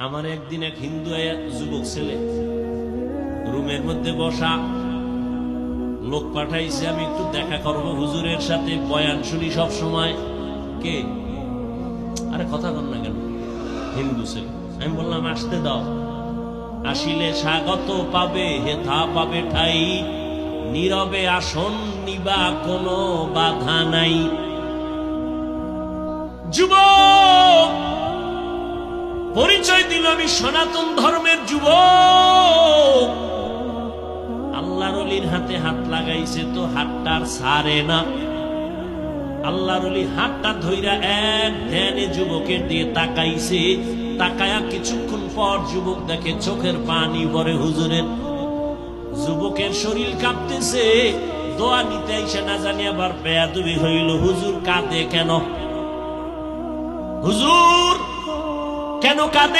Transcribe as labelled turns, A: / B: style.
A: আমার একদিন এক হিন্দু যুবক ছেলে রুমের মধ্যে বসা, লোক পাঠাইছে আমি একটু দেখা করব হুজুরের সাথে, বয়ান শুনি সব সময়। কে? আরে কথা বল না কেন? হিন্দু ছেলে। আমি বললাম আসতে দাও। আসিলে স্বাগত পাবে, হেথা পাবে ঠাই, নীরবে আসন নিবা কোনো বাধা নাই। যুবক পরিচয় দিল আমি সনাতন ধর্মের যুবক। আল্লাহর ওলির হাতে হাত লাগাইছে তো হাতটার ছাড়ে না। আল্লাহর ওলি হাতটা ধইরা এক ধ্যানে যুবকের দিয়ে তাকাইছে। তাকায়া কিছুক্ষণ পর যুবক দেখে চোখের পানি পড়ে হুজুরের। যুবকের শরীর কাঁপতেছে, দোয়া নিতে আইসে না জানি আবার বেয়াদবি হইল। হুজুর কাঁদে কেন? হুজুর কেন কাঁদে?